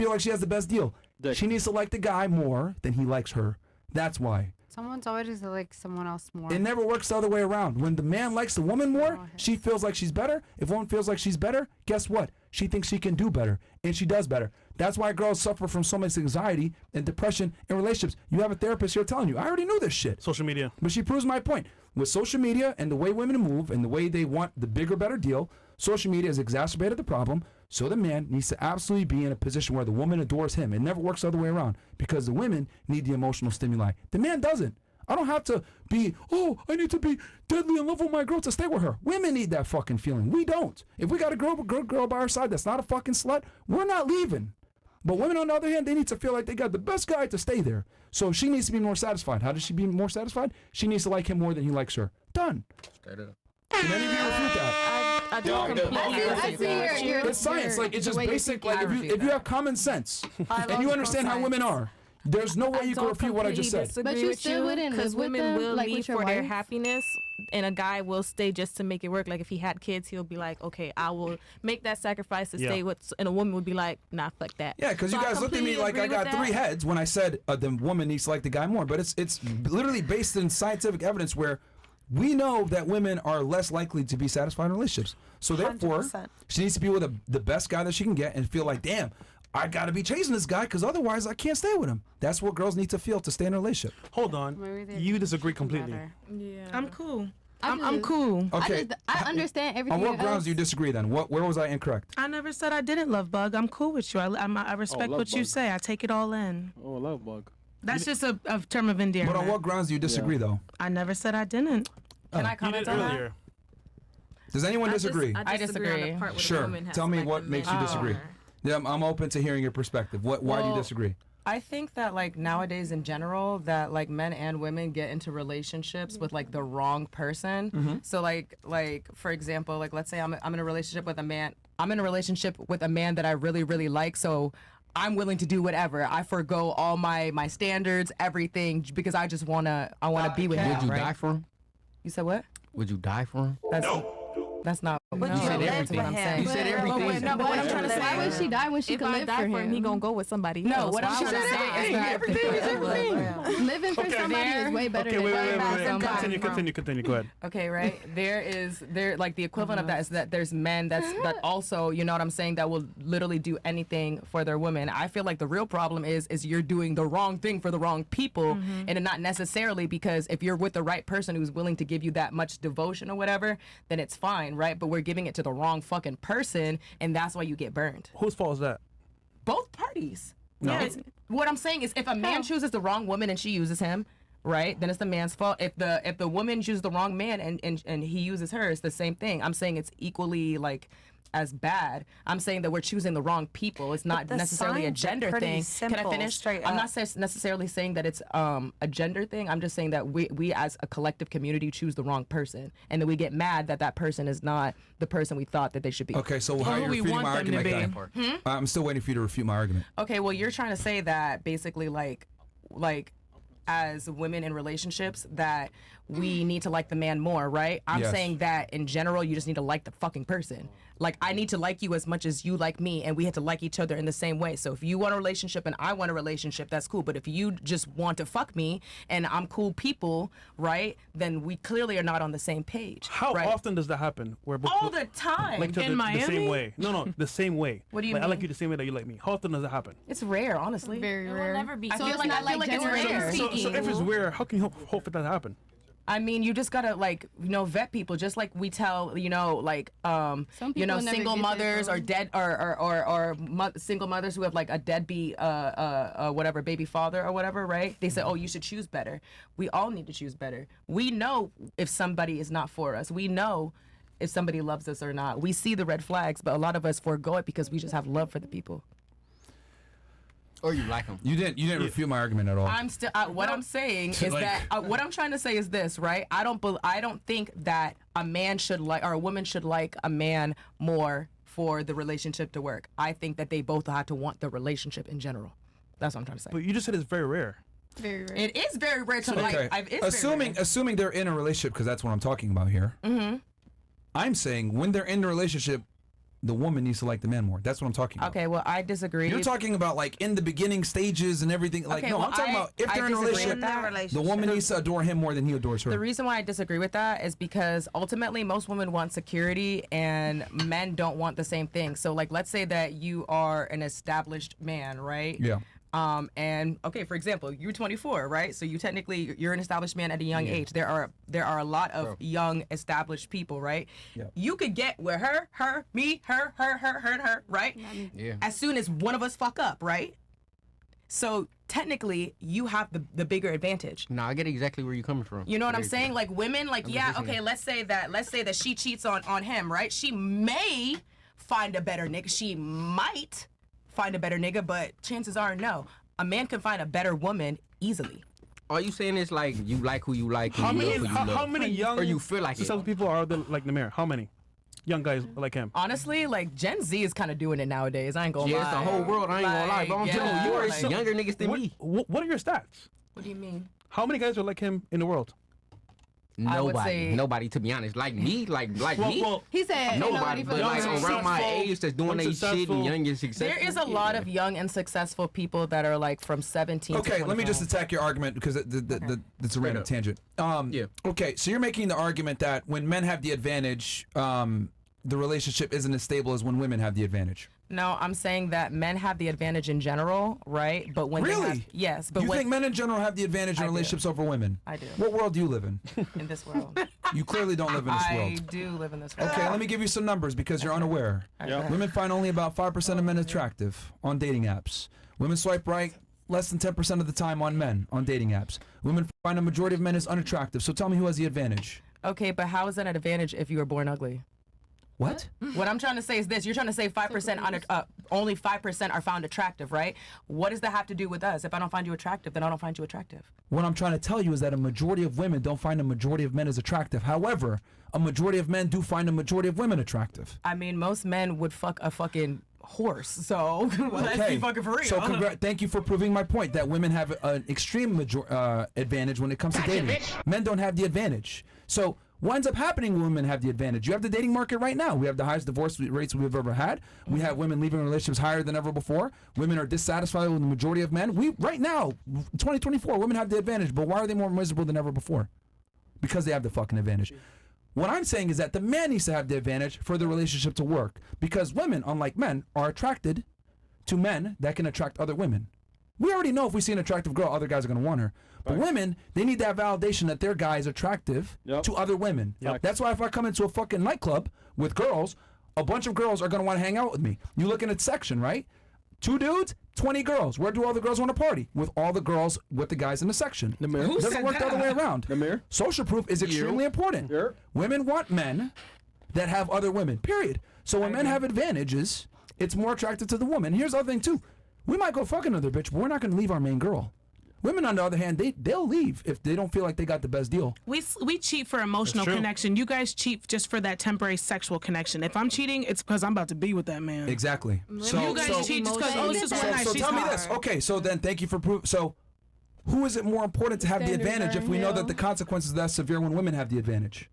[SPEAKER 2] like she has the best deal? She needs to like the guy more than he likes her. That's why.
[SPEAKER 10] Someone's always like someone else more.
[SPEAKER 2] It never works the other way around. When the man likes the woman more, she feels like she's better. If woman feels like she's better, guess what? She thinks she can do better, and she does better. That's why girls suffer from so much anxiety and depression in relationships. You have a therapist here telling you. I already knew this shit.
[SPEAKER 7] Social media.
[SPEAKER 2] But she proves my point. With social media and the way women move and the way they want the bigger, better deal, social media has exacerbated the problem. So the man needs to absolutely be in a position where the woman adores him. It never works the other way around, because the women need the emotional stimuli. The man doesn't. I don't have to be, oh, I need to be deadly in love with my girl to stay with her. Women need that fucking feeling. We don't. If we got a girl by our side that's not a fucking slut, we're not leaving. But women, on the other hand, they need to feel like they got the best guy to stay there. So she needs to be more satisfied. How does she be more satisfied? She needs to like him more than he likes her. Done. Can any of you refute that?
[SPEAKER 3] I don't completely
[SPEAKER 2] It's science. Like, it's just basic. Like, if you have common sense and you understand how women are, there's no way you can refute what I just said.
[SPEAKER 1] But you still wouldn't live
[SPEAKER 3] because
[SPEAKER 1] with
[SPEAKER 3] women
[SPEAKER 1] them,
[SPEAKER 3] will
[SPEAKER 1] like,
[SPEAKER 3] leave
[SPEAKER 1] with your
[SPEAKER 3] for their
[SPEAKER 1] wife?
[SPEAKER 3] happiness, and a guy will stay just to make it work. Like if he had kids, he'll be like, okay, I will make that sacrifice to stay with, and a woman would be like, nah, fuck that.
[SPEAKER 2] Yeah, because you guys looked at me like I got three heads when I said the woman needs to like the guy more. But it's literally based in scientific evidence where we know that women are less likely to be satisfied in relationships. So therefore,
[SPEAKER 5] 100%.
[SPEAKER 2] she needs to be with the best guy that she can get and feel like, damn, I got to be chasing this guy because otherwise I can't stay with him. That's what girls need to feel to stay in a relationship.
[SPEAKER 7] Hold on. You disagree completely.
[SPEAKER 3] Yeah.
[SPEAKER 6] I'm cool.
[SPEAKER 1] I'm
[SPEAKER 6] I'm cool.
[SPEAKER 2] Okay.
[SPEAKER 1] I understand everything.
[SPEAKER 2] On what grounds
[SPEAKER 1] else.
[SPEAKER 2] do you disagree then? Where was I incorrect?
[SPEAKER 6] I never said I didn't love Bug. I'm cool with you. I respect
[SPEAKER 9] love
[SPEAKER 6] what you
[SPEAKER 9] Bug.
[SPEAKER 6] say. I take it all in.
[SPEAKER 9] Oh, love bug.
[SPEAKER 6] That's just a term of endearment.
[SPEAKER 2] But on what grounds do you disagree though?
[SPEAKER 6] I never said I didn't.
[SPEAKER 4] Can I
[SPEAKER 7] You
[SPEAKER 4] comment
[SPEAKER 7] did
[SPEAKER 4] on that?
[SPEAKER 7] earlier.
[SPEAKER 2] Does anyone disagree?
[SPEAKER 3] I disagree.
[SPEAKER 4] on the part where the
[SPEAKER 2] Sure.
[SPEAKER 4] woman has
[SPEAKER 2] Tell
[SPEAKER 4] to
[SPEAKER 2] me
[SPEAKER 4] like
[SPEAKER 2] what
[SPEAKER 4] the
[SPEAKER 2] makes
[SPEAKER 4] man.
[SPEAKER 2] you disagree. Yeah, I'm open to hearing your perspective. Why do you
[SPEAKER 11] Well,
[SPEAKER 2] disagree?
[SPEAKER 11] I think that like nowadays in general that like men and women get into relationships with like the wrong person. So like for example, like let's say I'm in a relationship with a man. I'm in a relationship with a man that I really like. So I'm willing to do whatever. I forgo all my standards, everything, because I just wanna be with him.
[SPEAKER 9] Would you
[SPEAKER 11] right?
[SPEAKER 9] die for him?
[SPEAKER 11] You said what?
[SPEAKER 9] Would you die for him?
[SPEAKER 11] That's That's not.
[SPEAKER 5] Would
[SPEAKER 11] no,
[SPEAKER 5] you live
[SPEAKER 11] that's
[SPEAKER 5] for
[SPEAKER 11] what I'm
[SPEAKER 5] him?
[SPEAKER 11] saying.
[SPEAKER 9] You said everything.
[SPEAKER 3] No, but what I'm trying to say,
[SPEAKER 1] Why would she die when she
[SPEAKER 3] if
[SPEAKER 1] could
[SPEAKER 3] I
[SPEAKER 1] live
[SPEAKER 3] die
[SPEAKER 1] for
[SPEAKER 3] for him, he
[SPEAKER 1] him?
[SPEAKER 3] gonna go with somebody
[SPEAKER 11] No,
[SPEAKER 3] else.
[SPEAKER 11] what I'm
[SPEAKER 3] Why
[SPEAKER 11] trying
[SPEAKER 3] would
[SPEAKER 11] to
[SPEAKER 3] I
[SPEAKER 11] say
[SPEAKER 3] die?
[SPEAKER 11] is that
[SPEAKER 2] everything is everything.
[SPEAKER 1] Living for somebody is way better
[SPEAKER 7] Okay,
[SPEAKER 1] than
[SPEAKER 7] wait.
[SPEAKER 1] dying for somebody.
[SPEAKER 7] Continue. Go ahead.
[SPEAKER 11] Okay, right. There like the equivalent of that is that there's men that also, you know what I'm saying, that will literally do anything for their women. I feel like the real problem is you're doing the wrong thing for the wrong people, and not necessarily because if you're with the right person who's willing to give you that much devotion or whatever, then it's fine, right? But we're giving it to the wrong fucking person, and that's why you get burned.
[SPEAKER 7] Whose fault is that?
[SPEAKER 11] Both parties.
[SPEAKER 2] No.
[SPEAKER 11] Yeah, what I'm saying is if a man chooses the wrong woman and she uses him, right, then it's the man's fault. If the woman chooses the wrong man and he uses her, it's the same thing. I'm saying it's equally like as bad. I'm saying that we're choosing the wrong people. It's not necessarily a gender thing. Can I finish? I'm not necessarily saying that it's a gender thing. I'm just saying that we as a collective community choose the wrong person, and then we get mad that that person is not the person we thought that they should be.
[SPEAKER 2] Okay, so how are you refuting my argument? I'm still waiting for you to refute my argument.
[SPEAKER 11] Okay, well, you're trying to say that basically like as women in relationships that we need to like the man more, right? I'm saying that in general, you just need to like the fucking person. Like, I need to like you as much as you like me, and we have to like each other in the same way. So if you want a relationship and I want a relationship, that's cool. But if you just want to fuck me and I'm cool people, right, then we clearly are not on the same page.
[SPEAKER 7] How
[SPEAKER 11] right?
[SPEAKER 7] often does that happen? Where
[SPEAKER 11] all the time.
[SPEAKER 7] Like
[SPEAKER 3] in Miami?
[SPEAKER 7] The same way. No, the same way.
[SPEAKER 11] What do you
[SPEAKER 7] mean?
[SPEAKER 11] mean?
[SPEAKER 7] I like you the same way that you like me. How often does that happen?
[SPEAKER 11] It's rare, honestly.
[SPEAKER 1] Very rare.
[SPEAKER 3] It will never be.
[SPEAKER 11] I
[SPEAKER 3] So
[SPEAKER 11] feel
[SPEAKER 3] it's
[SPEAKER 11] like
[SPEAKER 3] not like
[SPEAKER 11] it's rare.
[SPEAKER 7] So if it's rare, how can you hope for that to happen?
[SPEAKER 11] I mean, you just gotta vet people, just like we tell single mothers or dead or single mothers who have like a deadbeat whatever baby father or whatever, right? They say, oh, you should choose better. We all need to choose better. We know if somebody is not for us. We know if somebody loves us or not. We see the red flags, but a lot of us forego it because we just have love for the people.
[SPEAKER 9] Or you like them.
[SPEAKER 2] You didn't refute my argument at all.
[SPEAKER 11] I'm still. What I'm saying is what I'm trying to say is this, right? I don't think that a man should like or a woman should like a man more for the relationship to work. I think that they both have to want the relationship in general. That's what I'm trying to say.
[SPEAKER 7] But you just said it's very rare.
[SPEAKER 1] Very rare.
[SPEAKER 11] It is very rare to
[SPEAKER 2] okay. Assuming they're in a relationship, because that's what I'm talking about here.
[SPEAKER 11] Mm-hmm.
[SPEAKER 2] I'm saying when they're in the relationship, the woman needs to like the man more. That's what I'm talking about.
[SPEAKER 11] Okay, well, I disagree.
[SPEAKER 2] You're talking about like in the beginning stages and everything. Like,
[SPEAKER 11] okay,
[SPEAKER 2] no,
[SPEAKER 11] well,
[SPEAKER 2] I'm talking about if they're in a relationship, the woman needs to adore him more than he adores her.
[SPEAKER 11] The reason why I disagree with that is because ultimately most women want security and men don't want the same thing. So like, let's say that you are an established man, right?
[SPEAKER 2] Yeah.
[SPEAKER 11] And okay, for example, you're 24, right? So you're an established man at a young age. There are a lot of young established people, right?
[SPEAKER 2] Yeah.
[SPEAKER 11] You could get with her, me, her, and her, right?
[SPEAKER 9] Yeah.
[SPEAKER 11] As soon as one of us fuck up, right? So technically, you have the bigger advantage.
[SPEAKER 9] No, I get exactly where you're coming from.
[SPEAKER 11] You know what I'm saying? Like women, like let's say that she cheats on him, right? She may find a better nigga. She might find a better nigga, but chances are no. A man can find a better woman easily.
[SPEAKER 9] All you saying is like you like who you like.
[SPEAKER 7] How many young
[SPEAKER 9] or you feel like
[SPEAKER 7] successful people are there like Nahmir? How many young guys like him?
[SPEAKER 11] Honestly, like Gen Z is kind of doing it nowadays. I ain't gonna lie.
[SPEAKER 9] It's the whole world. I ain't gonna lie. But I'm telling you, you are younger niggas than me.
[SPEAKER 7] What are your stats?
[SPEAKER 11] What do you mean?
[SPEAKER 7] How many guys are like him in the world?
[SPEAKER 9] Nobody, to be honest. Like me, like me.
[SPEAKER 1] Well, he said
[SPEAKER 9] nobody, but like around my age that's doing their shit and young and successful.
[SPEAKER 11] There is a lot of young and successful people that are like from 17
[SPEAKER 2] Okay,
[SPEAKER 11] to
[SPEAKER 2] let me just attack your argument because it's a random tangent. Okay, so you're making the argument that when men have the advantage, the relationship isn't as stable as when women have the advantage.
[SPEAKER 11] No, I'm saying that men have the advantage in general, right? But when yes, but
[SPEAKER 2] you think men in general have the advantage in relationships over women?
[SPEAKER 11] I do.
[SPEAKER 2] What world do you live in?
[SPEAKER 11] In this world.
[SPEAKER 2] You clearly don't live in this world.
[SPEAKER 11] I do live in this world.
[SPEAKER 2] Okay, let me give you some numbers because you're unaware.
[SPEAKER 11] Yeah.
[SPEAKER 2] Women find only about 5% of men attractive on dating apps. Women swipe right less than 10% of the time on men on dating apps. Women find a majority of men as unattractive. So tell me who has the advantage.
[SPEAKER 11] Okay, but how is that an advantage if you were born ugly?
[SPEAKER 2] What?
[SPEAKER 11] What I'm trying to say is this. You're trying to say 5% only 5% are found attractive, right? What does that have to do with us? If I don't find you attractive, then I don't find you attractive.
[SPEAKER 2] What I'm trying to tell you is that a majority of women don't find a majority of men as attractive. However, a majority of men do find a majority of women attractive.
[SPEAKER 11] I mean, most men would fuck a fucking horse, so let's be fucking for real.
[SPEAKER 2] So thank you for proving my point that women have an extreme advantage when it comes to dating. Men don't have the advantage. So What ends up happening when women have the advantage? You have the dating market right now. We have the highest divorce rates we've ever had. We have women leaving relationships higher than ever before. Women are dissatisfied with the majority of men. Right now, 2024, women have the advantage, but why are they more miserable than ever before? Because they have the fucking advantage. What I'm saying is that the man needs to have the advantage for the relationship to work, because women, unlike men, are attracted to men that can attract other women. We already know if we see an attractive girl, other guys are going to want her. But women, they need to have validation that their guy is attractive to other women. That's why if I come into a fucking nightclub with girls, a bunch of girls are going to want to hang out with me. You look in its section, right? 2 dudes, 20 girls. Where do all the girls want to party? With all the girls with the guys in the section. It doesn't work the other way around. Social proof is extremely important. Women want men that have other women, period. So when men have advantages, it's more attractive to the woman. Here's the other thing, too. We might go fuck another bitch, but we're not going to leave our main girl. Women, on the other hand, they'll leave if they don't feel like they got the best deal.
[SPEAKER 6] We cheat for emotional connection. You guys cheat just for that temporary sexual connection. If I'm cheating, it's because I'm about to be with that man.
[SPEAKER 2] Exactly.
[SPEAKER 6] So you guys cheat just because this is one night.
[SPEAKER 2] So tell me this. Okay, so then thank you for proof. So who is it more important to have the advantage if we know that the consequences are that severe when women have the advantage?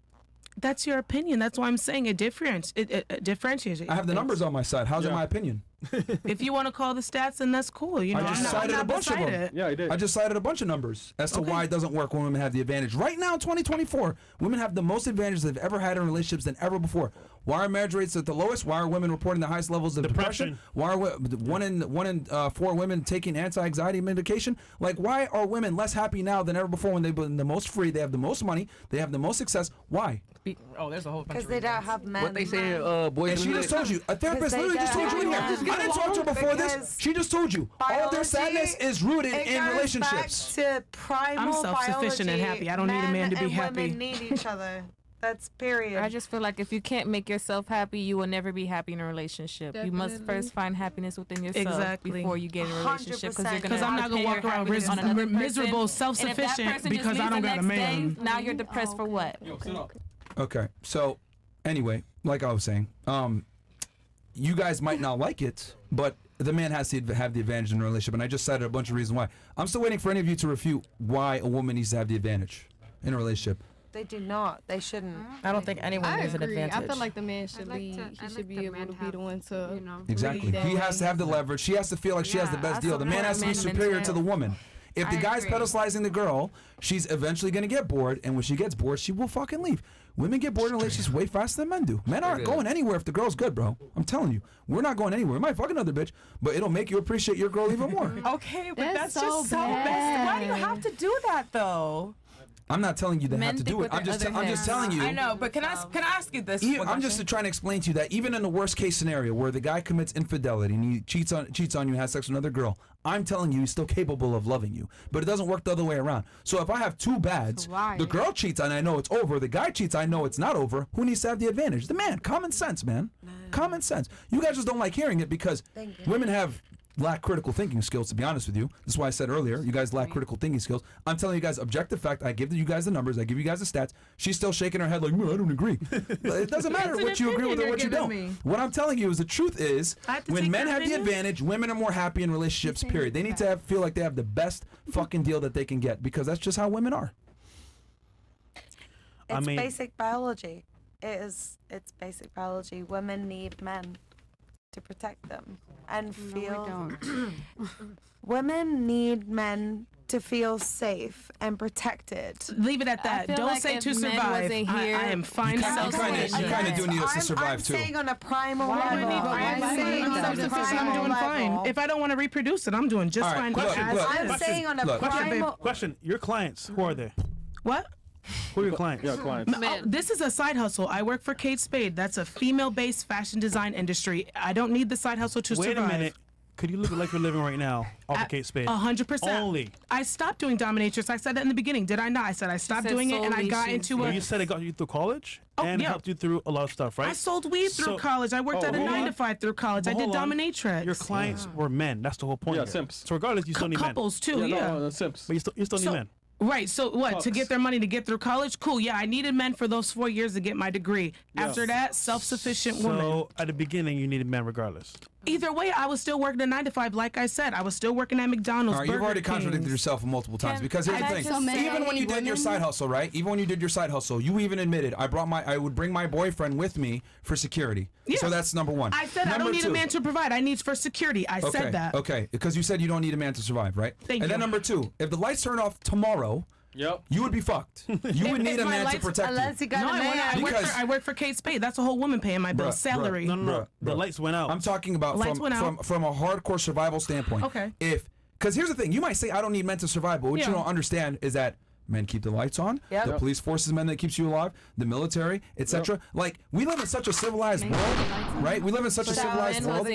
[SPEAKER 6] That's your opinion. That's why I'm saying it differentiates.
[SPEAKER 2] I have the numbers on my side. How's it my opinion?
[SPEAKER 6] If you want to call the stats, then that's cool. You know,
[SPEAKER 2] I just cited a bunch of them.
[SPEAKER 7] Yeah, I did.
[SPEAKER 2] I just cited a bunch of numbers as to why it doesn't work when women have the advantage. Right now, in 2024, women have the most advantage they've ever had in relationships than ever before. Why are marriage rates at the lowest? Why are women reporting the highest levels of depression? Why are one in 4 women taking anti-anxiety medication? Like, why are women less happy now than ever before when they've been the most free? They have the most money. They have the most success. Why?
[SPEAKER 11] There's a whole bunch.
[SPEAKER 5] Because they don't have men.
[SPEAKER 9] What they say, boys.
[SPEAKER 2] And she just told you. A therapist literally just told you in here. I didn't talk to her before this. She just told you. All their sadness is rooted in relationships.
[SPEAKER 5] To primal
[SPEAKER 6] I'm self-sufficient and happy. I don't need a man to be happy.
[SPEAKER 5] Women need each other. That's period.
[SPEAKER 3] I just feel like if you can't make yourself happy, you will never be happy in a relationship.
[SPEAKER 1] Definitely.
[SPEAKER 3] You must first find happiness within yourself before you get in a relationship.
[SPEAKER 6] Because I'm not gonna walk around miserable, self-sufficient because I don't got a man.
[SPEAKER 3] Now you're depressed for what?
[SPEAKER 2] Okay, so anyway, like I was saying, you guys might not like it, but the man has to have the advantage in a relationship, and I just cited a bunch of reasons why. I'm still waiting for any of you to refute why a woman needs to have the advantage in a relationship.
[SPEAKER 5] They do not. They shouldn't.
[SPEAKER 11] I don't think anyone needs an advantage.
[SPEAKER 1] I feel like the man should lead. He should be able to be the one to,
[SPEAKER 2] Exactly. He has to have the leverage. She has to feel like she has the best deal. The man has to be superior to the woman. If the guy's pedestalizing the girl, she's eventually going to get bored, and when she gets bored, she will fucking leave. Women get bored in relationships way faster than men do. Men aren't going anywhere if the girl's good, bro. I'm telling you. We're not going anywhere. We might fuck another bitch, but it'll make you appreciate your girl even more.
[SPEAKER 11] Okay, but that's just so bad. Why do you have to do that, though?
[SPEAKER 2] I'm not telling you they have to do it. I'm just telling you.
[SPEAKER 11] I know, but can I ask you this?
[SPEAKER 2] I'm just trying to explain to you that even in the worst case scenario where the guy commits infidelity and he cheats on you, has sex with another girl, I'm telling you he's still capable of loving you. But it doesn't work the other way around. So if I have 2 bads, the girl cheats and I know it's over, the guy cheats, I know it's not over, who needs to have the advantage? The man. Common sense, man. Common sense. You guys just don't like hearing it because women lack critical thinking skills, to be honest with you. That's why I said earlier, you guys lack critical thinking skills. I'm telling you guys objective fact. I give you guys the numbers. I give you guys the stats. She's still shaking her head like, I don't agree. It doesn't matter what you agree with or what you don't. What I'm telling you is the truth is when men have the advantage, women are more happy in relationships, period. They need to feel like they have the best fucking deal that they can get because that's just how women are.
[SPEAKER 5] It's basic biology. It's basic biology. Women need men to protect them and feel. Women need men to feel safe and protected.
[SPEAKER 6] Leave it at that. Don't say to survive. I am fine.
[SPEAKER 2] You kind of do need us to survive too.
[SPEAKER 5] I'm saying on a primal level.
[SPEAKER 6] I'm doing fine. If I don't want to reproduce it, I'm doing just fine.
[SPEAKER 5] I'm saying on a primal.
[SPEAKER 7] Question. Your clients, who are they?
[SPEAKER 6] What?
[SPEAKER 7] Who are your clients?
[SPEAKER 9] Yeah, clients.
[SPEAKER 6] This is a side hustle. I work for Kate Spade. That's a female-based fashion design industry. I don't need the side hustle to survive.
[SPEAKER 7] Wait a minute. Could you look like you're living right now off of Kate Spade?
[SPEAKER 6] 100%.
[SPEAKER 7] Only.
[SPEAKER 6] I stopped doing dominatrix. I said that in the beginning. Did I not? I said I stopped doing it and I got into
[SPEAKER 7] You said it got you through college and helped you through a lot of stuff, right?
[SPEAKER 6] I sold weed through college. I worked at a 9-to-5 through college. I did dominatrix.
[SPEAKER 7] Your clients were men. That's the whole point.
[SPEAKER 9] Yeah, simps.
[SPEAKER 7] So regardless, you still need men.
[SPEAKER 6] Couples too,
[SPEAKER 9] No, simps.
[SPEAKER 7] But you still need men.
[SPEAKER 6] Right, so what, to get their money to get through college? Cool, yeah, I needed men for those 4 years to get my degree. After that, self-sufficient woman.
[SPEAKER 7] So at the beginning, you needed men regardless.
[SPEAKER 6] Either way, I was still working a 9 to 5. Like I said, I was still working at McDonald's.
[SPEAKER 2] All right, you've already
[SPEAKER 6] Burger
[SPEAKER 2] contradicted
[SPEAKER 6] Kings.
[SPEAKER 2] yourself multiple times because here's the thing. Even when you did your side hustle, right? Even when you did your side hustle, you even admitted I would bring my boyfriend with me for security. Yeah. So that's number one.
[SPEAKER 6] I said I don't need a man to provide. I need for security. I said that.
[SPEAKER 2] Okay, because you said you don't need a man to survive, right?
[SPEAKER 6] Thank you.
[SPEAKER 2] And then number two, if the lights turn off tomorrow, you would be fucked. You would need a man to protect you.
[SPEAKER 6] I work for Kate Spade. That's a whole woman paying my bill. Salary.
[SPEAKER 7] No. The lights went out.
[SPEAKER 2] I'm talking about from a hardcore survival standpoint.
[SPEAKER 6] Okay.
[SPEAKER 2] Because here's the thing, you might say I don't need men to survive, but what you don't understand is that men keep the lights on. Yep. The police force is men that keeps you alive. The military, etc. Like we live in such a civilized world, right? We live in such a civilized world.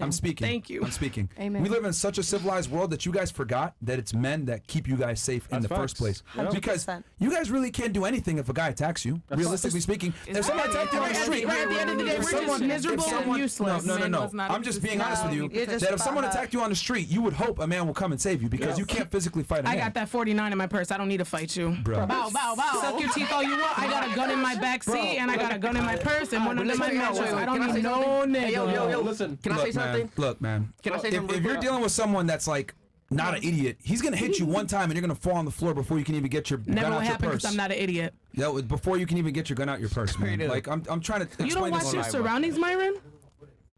[SPEAKER 2] I'm speaking.
[SPEAKER 6] Thank you.
[SPEAKER 2] I'm speaking.
[SPEAKER 1] Amen.
[SPEAKER 2] We live in such a civilized world that you guys forgot that it's men that keep you guys safe in the first place.
[SPEAKER 5] 100%.
[SPEAKER 2] Because you guys really can't do anything if a guy attacks you. Realistically speaking, if someone attacks you on the street,
[SPEAKER 6] at the end of the day, we're just miserable and useless.
[SPEAKER 2] No. I'm just being honest with you. That if someone attacked you on the street, you would hope a man will come and save you because you can't physically fight a man.
[SPEAKER 6] I got that 49 in my purse. I don't need to fight you.
[SPEAKER 2] Bro.
[SPEAKER 6] Bow. Suck your teeth all you want. I got a gun in my back seat and I got a gun in my purse and one under my mattress. I don't need no nigga.
[SPEAKER 9] Yo, listen. Can I say something?
[SPEAKER 2] Look, man.
[SPEAKER 9] Can I say something?
[SPEAKER 2] If you're dealing with someone that's like not an idiot, he's gonna hit you one time and you're gonna fall on the floor before you can even get your gun out your purse.
[SPEAKER 6] Never will happen because I'm not an idiot.
[SPEAKER 2] Before you can even get your gun out your purse, man. Like I'm trying to explain.
[SPEAKER 6] You don't watch your surroundings, Myron?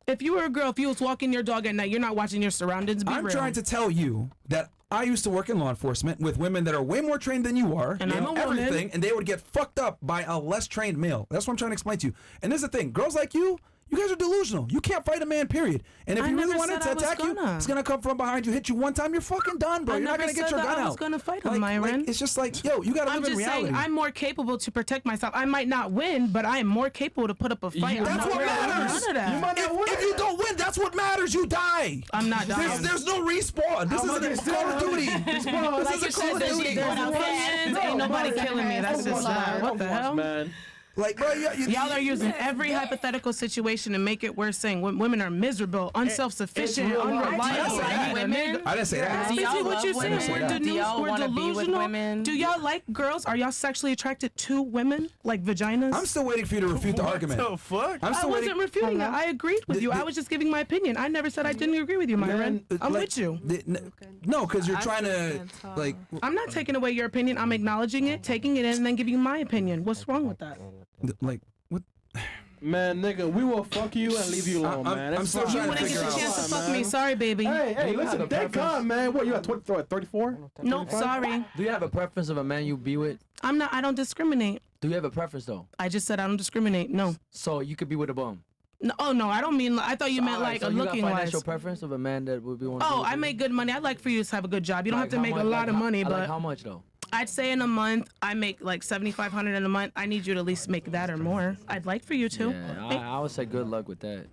[SPEAKER 6] If you were a girl, if you was walking your dog at night, you're not watching your surroundings.
[SPEAKER 2] I'm trying to tell you that I used to work in law enforcement with women that are way more trained than you are
[SPEAKER 6] and
[SPEAKER 2] in
[SPEAKER 6] I'm a
[SPEAKER 2] everything,
[SPEAKER 6] woman.
[SPEAKER 2] And they would get fucked up by a less trained male. That's what I'm trying to explain to you. And this is the thing, girls like you guys are delusional. You can't fight a man, period. And if you really wanted to attack you, it's gonna come from behind you, hit you one time, you're fucking done, bro. You're not gonna get your gun out.
[SPEAKER 6] I was gonna fight him, Myron.
[SPEAKER 2] It's just like, yo, you gotta live in reality.
[SPEAKER 6] I'm just saying, I'm more capable to protect myself. I might not win, but I am more capable to put up a fight.
[SPEAKER 2] That's what matters. If you don't win, that's what matters. You die.
[SPEAKER 6] I'm not dying.
[SPEAKER 2] There's no respawn. This is a Call of Duty. This is a Call of Duty.
[SPEAKER 6] Ain't nobody killing me. That's just what the hell,
[SPEAKER 9] man.
[SPEAKER 2] Like, bro,
[SPEAKER 6] y'all are using every hypothetical situation to make it worse, saying women are miserable, unself-sufficient, unreliable.
[SPEAKER 2] Women. I didn't say that.
[SPEAKER 6] That's what you're saying. We're delusional. Do y'all like girls? Are y'all sexually attracted to women, like vaginas?
[SPEAKER 2] I'm still waiting for you to refute the argument.
[SPEAKER 7] What the fuck?
[SPEAKER 6] I wasn't refuting it. I agreed with you. I was just giving my opinion. I never said I didn't agree with you, Myron. I'm with you.
[SPEAKER 2] No, because you're trying to, like...
[SPEAKER 6] I'm not taking away your opinion. I'm acknowledging it, taking it in, and then giving you my opinion. What's wrong with that?
[SPEAKER 2] Like, what?
[SPEAKER 9] Man, nigga, we will fuck you and leave you alone, man.
[SPEAKER 2] I'm still trying to figure out.
[SPEAKER 6] You wouldn't get the chance to fuck me. Sorry, baby.
[SPEAKER 9] Hey, listen, thank God, man. What, you at 34?
[SPEAKER 6] Nope, sorry.
[SPEAKER 8] Do you have a preference of a man you be with?
[SPEAKER 6] I don't discriminate.
[SPEAKER 8] Do you have a preference, though?
[SPEAKER 6] I just said I don't discriminate. No.
[SPEAKER 8] So you could be with a bum?
[SPEAKER 6] No, oh, no, I don't mean, I thought you meant like
[SPEAKER 8] so
[SPEAKER 6] looking wise.
[SPEAKER 8] Financial preference of a man that would be one.
[SPEAKER 6] Oh, I make good money. I'd like for you to have a good job. You don't have to make a lot of money, but.
[SPEAKER 8] How much, though?
[SPEAKER 6] I'd say in a month, I make like $7,500 in a month. I need you to at least make that or more. I'd like for you to.
[SPEAKER 8] Yeah, I would say good luck with that.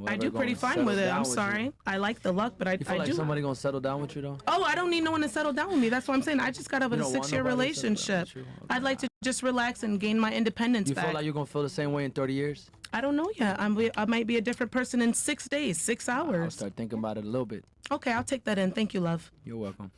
[SPEAKER 6] I do pretty fine with it. I'm sorry. I like the luck, but I
[SPEAKER 8] feel like
[SPEAKER 6] do.
[SPEAKER 8] Somebody gonna settle down with you though?
[SPEAKER 6] Oh, I don't need no one to settle down with me. That's what I'm saying. I just got out of a 6-year relationship. Okay. I'd like to just relax and gain my independence back.
[SPEAKER 8] You feel like you're gonna feel the same way in 30 years?
[SPEAKER 6] I don't know yet. I might be a different person in 6 days, 6 hours.
[SPEAKER 8] I'll start thinking about it a little bit.
[SPEAKER 6] Okay, I'll take that in. Thank you, love.
[SPEAKER 8] You're welcome.